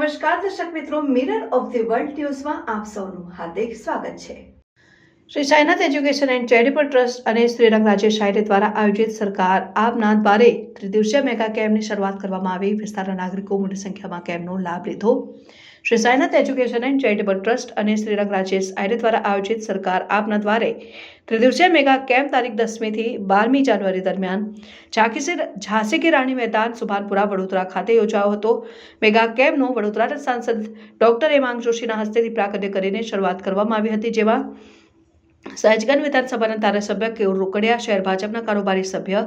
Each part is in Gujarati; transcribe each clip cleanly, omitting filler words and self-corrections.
નમસ્કાર દર્શક મિત્રો, મિરર ઓફ ધ વર્લ્ડ ન્યૂઝમાં આપ સૌનું હાર્દિક સ્વાગત છે। Shri Sainath education and charitable trust અને શ્રીરંગ રાજેશ આયરે દ્વારા આયોજિત સરકાર આપના દ્વારે ત્રિદિવસીય મેગા કેમ્પની શરૂઆત કરવામાં આવી। વિસ્તારના નાગરિકો મોટી સંખ્યામાં કેમ્પનો લાભ લીધો। Shri Sainath education and charitable trust અને શ્રીરંગ રાજેશ આયરે દ્વારા આયોજિત સરકાર આપના દ્વારે ત્રિદિવસીય મેગા કેમ્પ તારીખ 10મી થી 12મી જાન્યુઆરી દરમિયાન ઝાંસી કી રાણી મેદાન સુભાનપુરા વડોદરા ખાતે યોજાયો હતો। મેગા કેમ્પનો વડોદરાના સાંસદ ડોક્ટર હેમાંગ જોશીના હસ્તેથી પ્રાગટ્ય કરીને શરૂઆત કરવામાં આવી હતી, જેમાં સહેજગંજ વિધાનસભાના ધારાસભ્ય કેયુર રોકડિયા, શહેર ભાજપના કારોબારી સભ્ય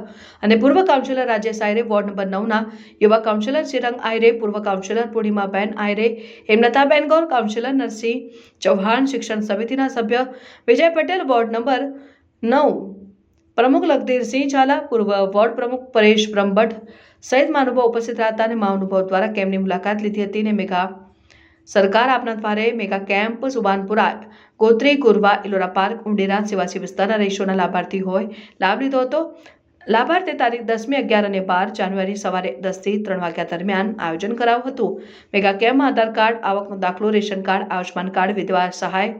અને પૂર્વ કાઉન્સિલર રાજેશ આયરે, વોર્ડ નંબર 9ના યુવા કાઉન્સિલર શ્રીરંગ આયરે, પૂર્વ કાઉન્સિલર પૂર્ણિમાબેન આયરે, હેમલતાબેન ગૌર, કાઉન્સિલર નરસિંહ ચૌહાણ, શિક્ષણ સમિતિના સભ્ય વિજય પટેલ, વોર્ડ નંબર 9 પ્રમુખ લખધીરસિંહ ઝાલા, પૂર્વ વોર્ડ પ્રમુખ પરેશ બ્રહ્મભટ્ટ સહિત મહાનુભાવો ઉપસ્થિત રહ્યા હતા અને મહાનુભાવો દ્વારા કેમ્પની મુલાકાત લીધી હતી અને મેગા સરકાર આપના દ્વારે mega camp Subhanpura, Gotri, ગુરવા, Ellora park, Undera Sevasi વિસ્તારના રહીશોના લાભાર્થી હોય લાભ લીધો હતો। લાભાર્થે તારીખ 10મી, 11 અને 12 જાન્યુઆરી સવારે 10 થી 3 વાગ્યા દરમિયાન આયોજન કરાયું હતું। મેગા કેમ્પમાં આધાર કાર્ડ, આવકનો દાખલો, રેશન કાર્ડ, આયુષ્માન કાર્ડ, વિધવા સહાય,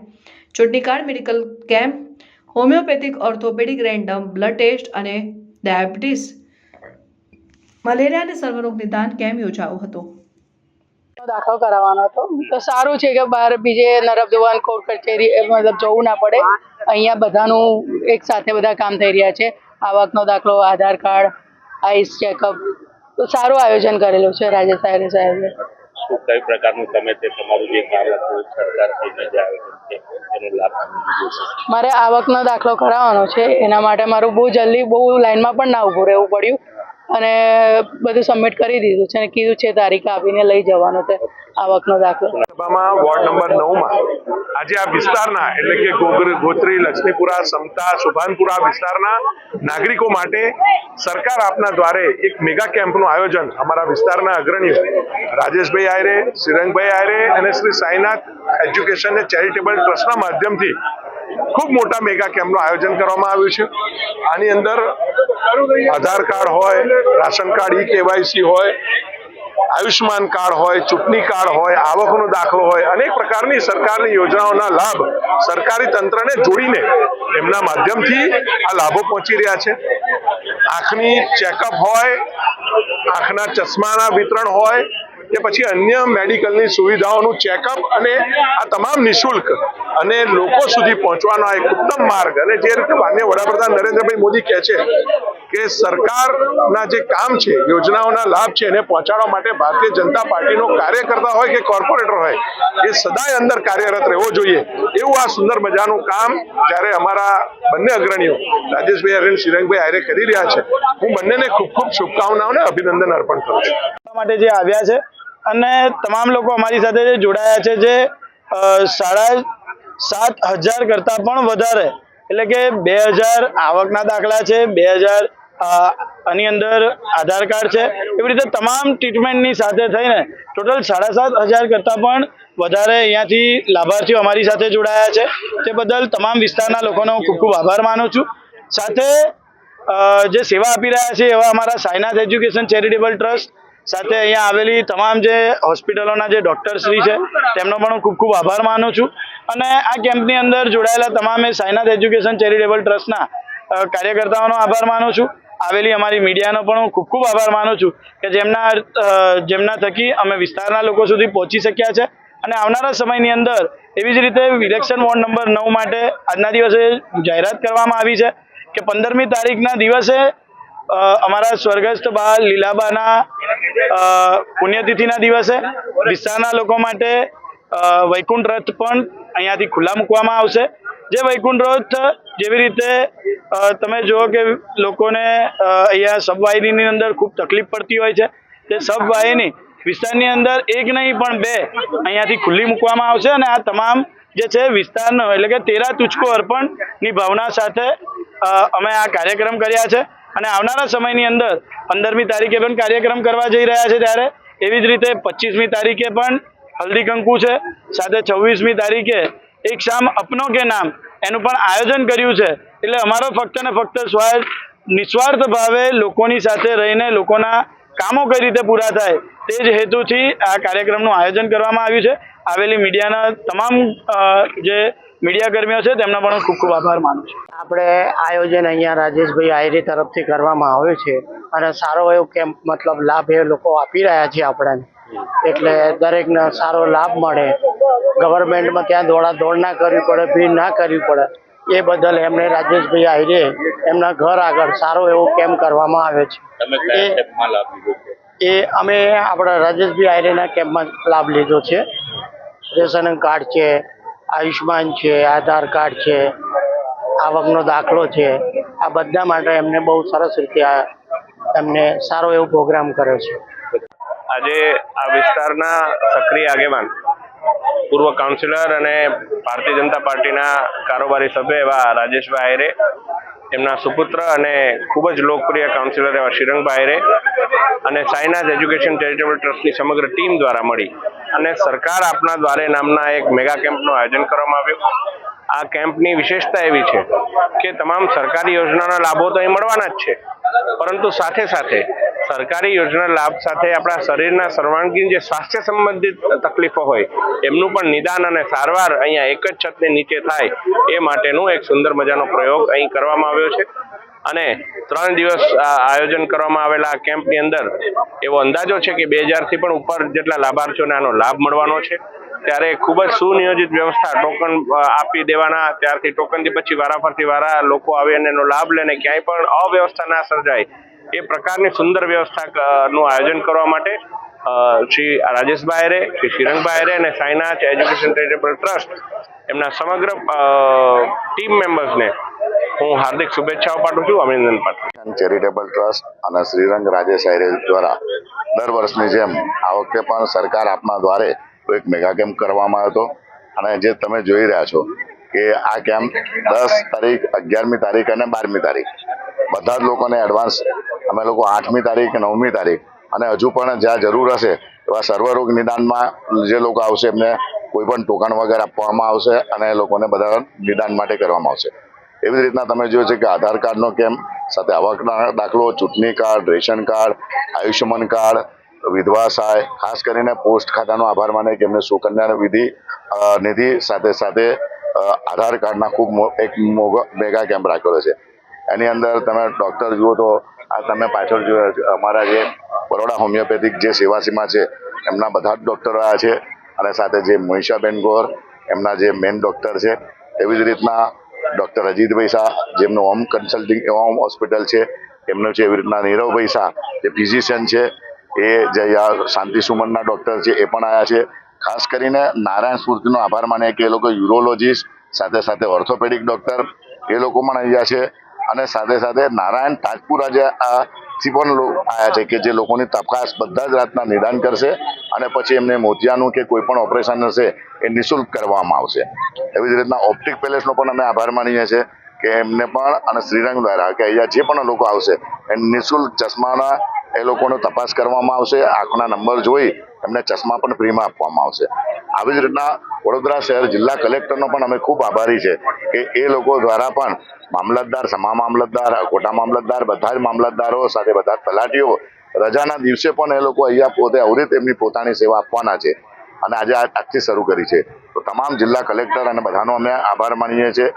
ચૂંટણી card, medical camp, homoeopathic, orthopaedic, random blood test અને ડાયાબિટીસ, મલેરિયા અને સર્વરોગ નિદાન કેમ્પ યોજાયો હતો। દાખલો કરાવવાનો હતો તો સારું છે કે બહાર બીજે નરક જોવાન કોર્ટ કચેરી મતલબ જવું ના પડે। અહીંયા બધાનું એક સાથે બધા કામ થઈ રહ્યા છે। આવકનો દાખલો, આધાર કાર્ડ, આઈસ ચેકઅપ, તો સારું આયોજન કરેલું છે રાજેશ આયરે સાહેબે। કઈ પ્રકારનું તમે તે તમારું જે કામ હતું સરકારથી જે આયોજન છે એનો લાભ લીધો છે? મારે આવકનો દાખલો કરાવવાનો છે, એના માટે મારું બહુ જલ્દી બહુ લાઈનમાં પણ ના ઊભું રહેવું પડ્યું અને બધું સબમિટ કરી દીધું છે અને કીધું છે તારીખ આપીને લઈ જવાનો છે આવકનો દાખલો। સભામાં વોર્ડ નંબર 9માં આજે આ વિસ્તારના એટલે કે ગોત્રી, લક્ષ્મીપુરા, સમતા, સુભાનપુરા વિસ્તારના નાગરિકો માટે સરકાર આપના દ્વારે એક મેગા કેમ્પનું આયોજન અમારા વિસ્તારના અગ્રણીઓ રાજેશભાઈ આયરે, શ્રીરંગભાઈ આયરે અને Shri Sainath education and charitable ટ્રસ્ટના માધ્યમથી ખૂબ મોટા મેગા કેમ્પનું આયોજન કરવામાં આવ્યું છે। આની અંદર આધાર કાર્ડ હોય, રાશન કાર્ડ, ઈ-કેવાયસી હોય, આયુષ્માન કાર્ડ હોય, ચૂંટણી કાર્ડ હોય, આવકનો દાખલો હોય, અનેક પ્રકારની સરકારની યોજનાઓના લાભ સરકારી તંત્રને જોડીને એમના માધ્યમથી આ લાભો પહોંચી રહ્યા છે। આંખની ચેકઅપ હોય, આંખના ચશ્માના વિતરણ હોય કે પછી અન્ય મેડિકલની સુવિધાઓનું ચેકઅપ અને આ તમામ નિઃશુલ્ક અને લોકો સુધી પહોંચવાનો એક ઉત્તમ માર્ગ અને જે રીતે માનનીય વડાપ્રધાન નરેન્દ્રભાઈ મોદી કહે છે કે સરકારના જે કામ છે, યોજનાઓના લાભ છે એને પહોંચાડવા માટે ભારતીય જનતા પાર્ટીનો કાર્યકર્તા હોય કે કોર્પોરેટર હોય એ સદાય અંદર કાર્યરત રહેવો જોઈએ। એવું આ સુંદર મજાનું કામ જ્યારે અમારા બંને અગ્રણીઓ રાજેશભાઈ આયરે અને શ્રીરંગભાઈ આયરે કરી રહ્યા છે, હું બંનેને ખૂબ ખૂબ શુભકામનાઓ અને અભિનંદન અર્પણ કરું છું। માટે જે આવ્યા છે અને તમામ લોકો અમારી સાથે જે જોડાયા છે, જે 7,500 કરતાં પણ વધારે એટલે કે 2000 આવકના દાખલા છે, 2000 આની અંદર આધાર કાર્ડ છે, એવી રીતે તમામ ટ્રીટમેન્ટની સાથે થઈને ટોટલ 7,500 કરતાં પણ વધારે અહીંયાથી લાભાર્થીઓ અમારી સાથે જોડાયા છે। તે બદલ તમામ વિસ્તારના લોકોનો ખૂબ ખૂબ આભાર માનું છું। સાથે જે સેવા આપી રહ્યા છે એવા અમારા સાઈનાથ એજ્યુકેશન ચેરિટેબલ ટ્રસ્ટ સાથે અહીંયા આવેલી તમામ જે હોસ્પિટલોના જે ડૉક્ટરશ્રી છે તેમનો પણ હું ખૂબ ખૂબ આભાર માનું છું અને આ કેમ્પની અંદર જોડાયેલા તમામે સાઈનાથ એજ્યુકેશન ચેરિટેબલ ટ્રસ્ટના કાર્યકર્તાઓનો આભાર માનું છું। આવેલી અમારી મીડિયાનો પણ હું ખૂબ ખૂબ આભાર માનું છું કે જેમના થકી અમે વિસ્તારના લોકો સુધી પહોંચી શક્યા છે અને આવનારા સમયની અંદર એવી જ રીતે ઇલેક્શન વોર્ડ નંબર 9 માટે આજના દિવસે જાહેરાત કરવામાં આવી છે કે 15મી તારીખના દિવસે અમારા સ્વર્ગસ્થ બા લીલાબાના પુણ્યતિથિના દિવસે વિસ્તારના લોકો માટે વૈકુંઠ રથ પણ અહીંયાથી ખુલ્લા મૂકવામાં આવશે। જે વૈકુંઠ રથ જેવી રીતે તમે જુઓ કે લોકોને અહીંયા સબવાહિનીની અંદર ખૂબ તકલીફ પડતી હોય છે, તે સબવાહિની વિસ્તારની અંદર એક નહીં પણ 2 અહીંયાથી ખુલ્લી મૂકવામાં આવશે અને આ તમામ જે છે વિસ્તારનો એટલે કે 13 તુચકો અર્પણની ભાવના સાથે અમે આ કાર્યક્રમ કર્યા છે અને આવનારા સમયની અંદર 15મી તારીખે પણ કાર્યક્રમ કરવા જઈ રહ્યા છે, ત્યારે એવી જ રીતે 25મી તારીખે પણ હલ્દી કંકુ છે, સાથે 26મી તારીખે એક શામ અપનો કે નામ એનું પણ આયોજન કર્યું છે। એટલે અમારો ફક્ત ને ફક્ત નિસ્વાર્થ ભાવે લોકોની સાથે રહીને લોકોના કામો કઈ રીતે પૂરા થાય તે જ હેતુથી આ કાર્યક્રમનું આયોજન કરવામાં આવ્યું છે. આવેલી મીડિયાના તમામ જે મીડિયાકર્મીઓ છે તેમનો પણ ખૂબ ખૂબ આભાર માનું છું. આપણે આયોજન અહીંયા રાજેશભાઈ આયરે તરફથી કરવામાં આવ્યું છે અને સારો એવો કેમ્પ મતલબ લાભ એ લોકો આપી રહ્યા છે આપણને, એટલે દરેકને સારો લાભ મળે. ગવર્મેન્ટમાં ત્યાં દોડ ના કરવી પડે, ભીડ ના કરવી પડે, એ બદલ એમને રાજેશભાઈ આયરે એમના ઘર આગળ સારો એવો કેમ્પ કરવામાં આવ્યો છે. તમે કયા સ્ટેપમાં લાભ લીધો છે? એ અમે આપણા રાજેશભાઈ આયરેના કેમ્પમાં લાભ લીધો છે. રેશન કાર્ડ છે, આયુષ્માન છે, આધાર કાર્ડ છે, આવકનો દાખલો છે, આ બધા માટે એમને બહુ સરસ રીતે એમને સારો એવો પ્રોગ્રામ કર્યો છે. આજે આ વિસ્તારના સક્રિય આગેવાન પૂર્વ કાઉન્સિલર અને ભારતીય જનતા પાર્ટીના કારોબારી સભ્ય એવા રાજેશભાઈ આયરે, એમના સુપુત્ર અને ખૂબ જ લોકપ્રિય કાઉન્સિલર એવા શ્રીરંગભાઈ આયરે અને સાઈનાથ એજ્યુકેશન ચેરિટેબલ ટ્રસ્ટની સમગ્ર ટીમ દ્વારા મળી અને સરકાર આપના દ્વારે નામના એક મેગા કેમ્પનું આયોજન કરવામાં આવ્યું. આ કેમ્પની વિશેષતા એવી છે કે તમામ સરકારી યોજનાના લાભો તો અહીં મળવાના જ છે, પરંતુ સાથે સાથે સરકારી યોજના લાભ સાથે આપણા શરીરના સર્વાંગીણ જે સ્વાસ્થ્ય સંબંધિત તકલીફો હોય એમનું પણ નિદાન અને સારવાર અહીંયા એક જ છતની નીચે થાય એ માટેનું એક સુંદર મજાનો પ્રયોગ અહીં કરવામાં આવ્યો છે. અને 3 દિવસ આયોજન કરવામાં આવેલા આ કેમ્પની અંદર એવો અંદાજો છે કે 2000 થી પણ ઉપર જેટલા લાભાર્થીઓને આનો લાભ મળવાનો છે. ત્યારે ખૂબ જ સુનિયોજિત વ્યવસ્થા, ટોકન આપી દેવાના, ત્યારથી ટોકનથી પછી વારાફરતી વારા લોકો આવે અને એનો લાભ લઈને ક્યાંય પણ અવ્યવસ્થા ના સર્જાય એ પ્રકારની સુંદર વ્યવસ્થાનું આયોજન કરવા માટે શ્રી રાજેશભાઈ આયરે, શ્રી શ્રીરંગભાઈ આયરે અને સાઈનાથ એજ્યુકેશન ચેરિટેબલ ટ્રસ્ટ એમના સમગ્ર ટીમ મેમ્બર્સને હું હાર્દિક શુભેચ્છાઓ પાઠવું છું, અભિનંદન પાઠવું. ચેરિટેબલ ટ્રસ્ટ અને શ્રીરંગ રાજેશ આયરે દ્વારા દર વર્ષની જેમ આ વખતે પણ સરકાર આપના દ્વારે એક મેગા કેમ્પ કરવામાં આવ્યો હતો. અને જે તમે જોઈ રહ્યા છો કે આ કેમ્પ 10 તારીખ, 11મી તારીખ અને 12મી તારીખ બધા જ લોકોને એડવાન્સ અમે લોકો 8મી તારીખ, 9મી તારીખ અને હજુ પણ જ્યાં જરૂર હશે એવા સર્વરોગ નિદાનમાં જે લોકો આવશે એમને કોઈ પણ ટોકન વગેરે આપવામાં આવશે અને એ લોકોને બધા નિદાન માટે કરવામાં આવશે. એવી જ રીતના તમે જોયું છે કે આધાર કાર્ડનો કેમ્પ સાથે આવકના દાખલો, ચૂંટણી card, ration card, Ayushman card, વિધવા સહાય, ખાસ કરીને પોસ્ટ ખાતાનો આભાર માને કે એમને સુકન્યા નિધિ સાથે સાથે આધાર કાર્ડના ખૂબ એક મેગા કેમ્પ રાખેલો છે. એની અંદર તમે ડૉક્ટર જુઓ તો આ તમે પાછળ જોયા અમારા જે બરોડા હોમિયોપેથિક જે સેવાસીમાં છે એમના બધા જ ડૉક્ટરો આવ્યા છે અને સાથે જે મહિષાબેન ગોર એમના જે મેઇન ડૉક્ટર છે, એવી જ રીતના ડૉક્ટર અજીતભાઈ શાહ જેમનું હોમ કન્સલ્ટિંગ હોમ હોસ્પિટલ છે એમનું છે, એવી રીતના નીરવભાઈ શાહ જે ફિઝિશિયન છે, એ જે શાંતિ સુમનના ડૉક્ટર છે એ પણ આવ્યા છે. ખાસ કરીને નારાયણ સ્ફૂર્તિનો આભાર માને કે એ લોકો યુરોલોજીસ્ટ સાથે સાથે ઓર્થોપેડિક ડૉક્ટર એ લોકો પણ આવ્યા છે અને સાથે સાથે નારાયણ તાજપુરા જે પણ આવ્યા છે કે જે લોકોની તપાસ બધા જ રાતના નિદાન કરશે અને પછી એમને મોતિયાનું કે કોઈ પણ ઓપરેશન હશે એ નિઃશુલ્ક કરવામાં આવશે. એવી જ રીતના ઓપ્ટિક પેલેસનો પણ અમે આભાર માનીએ છીએ કે એમને પણ અને શ્રીરંગ દ્વારા કે અહીંયા જે પણ લોકો આવશે એ નિઃશુલ્ક ચશ્માના એ લોકોનો તપાસ કરવામાં આવશે. આંખના નંબર જોઈ એમને ચશ્મા પણ ફ્રીમાં આપવામાં આવશે. આવી જ રીતના વડોદરા શહેર જિલ્લા કલેક્ટરનો પણ અમે ખૂબ આભારી છે કે એ લોકો દ્વારા પણ મામલતદાર, સમા મામલતદાર, કોટા મામલતદાર, બધા જ મામલતદારો સાથે બધા તલાટીઓ રજાના દિવસે પણ એ લોકો અહીંયા પોતે અવિરત એમની પોતાની સેવા આપવાના છે અને આજે આજથી શરૂ કરી છે. તો તમામ જિલ્લા કલેક્ટર અને બધાનો અમે આભાર માનીએ છીએ.